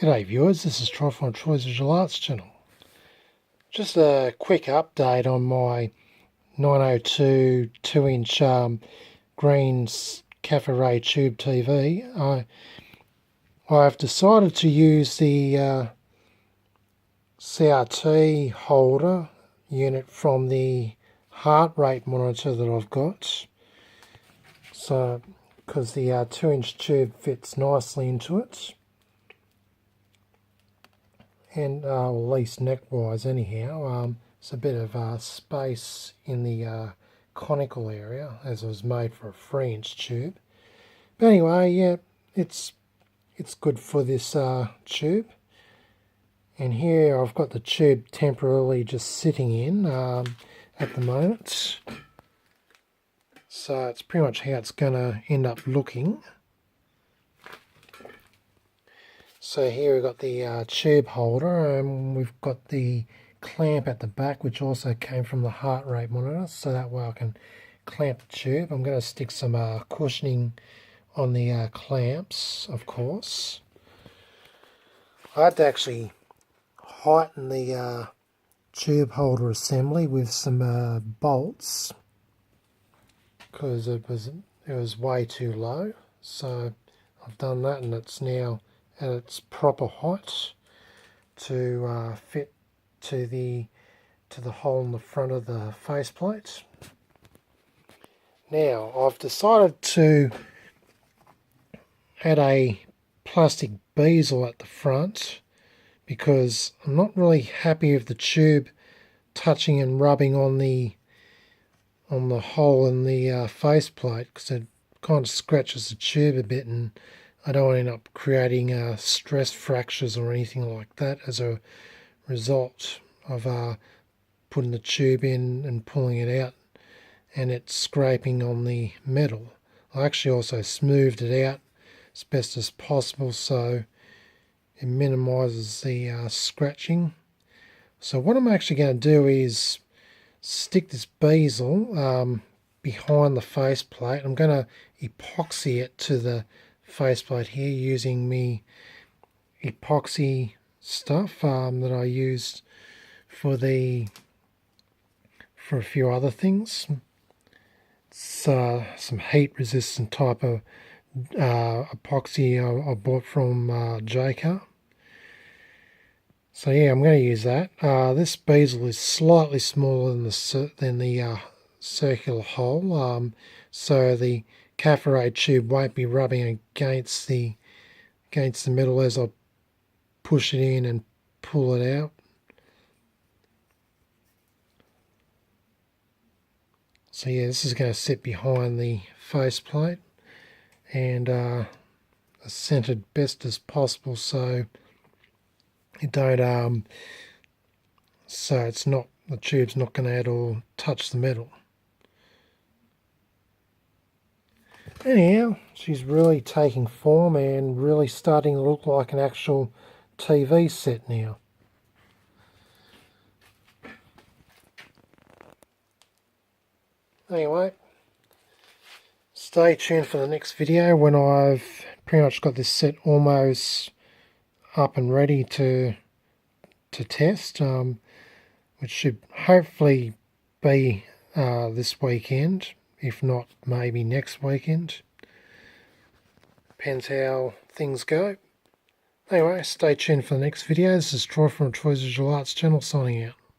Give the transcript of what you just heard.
G'day viewers, this is Troy from Troy's Visual Arts channel. Just a quick update on my 902 2-inch green Cafe Ray tube TV. I've decided to use the CRT holder unit from the heart rate monitor that I've got. So, because the 2-inch tube fits nicely into it. And at least neck-wise anyhow, it's a bit of space in the conical area, as it was made for a 3-inch tube. But anyway, yeah, it's good for this tube. And here I've got the tube temporarily just sitting in at the moment. So it's pretty much how it's going to end up looking. So here we've got the tube holder, and we've got the clamp at the back, which also came from the heart rate monitor, so that way I can clamp the tube. I'm going to stick some cushioning on the clamps, of course. I had to actually heighten the tube holder assembly with some bolts because it was way too low. So I've done that, and it's now at its proper height to fit to the hole in the front of the faceplate. Now I've decided to add a plastic bezel at the front because I'm not really happy with the tube touching and rubbing on the hole in the faceplate, because it kind of scratches the tube a bit, and I don't end up creating stress fractures or anything like that as a result of putting the tube in and pulling it out and it scraping on the metal. I actually also smoothed it out as best as possible so it minimises the scratching. So what I'm actually going to do is stick this bezel behind the faceplate. I'm going to epoxy it to the faceplate here using me epoxy stuff that I used for a few other things. It's some heat resistant type of epoxy I bought from Jaycar. So yeah, I'm going to use that. This bezel is slightly smaller than the circular hole, so the Cafe Ray tube won't be rubbing against the metal as I push it in and pull it out. So yeah, this is going to sit behind the faceplate and centered best as possible so it don't so it's not, the tube's not going to at all touch the metal. Anyhow, she's really taking form and really starting to look like an actual TV set now. Anyway, stay tuned for the next video when I've pretty much got this set almost up and ready to test, which should hopefully be this weekend. If not, maybe next weekend. Depends how things go. Anyway, stay tuned for the next video. This is Troy from Troy's Visual Arts channel signing out.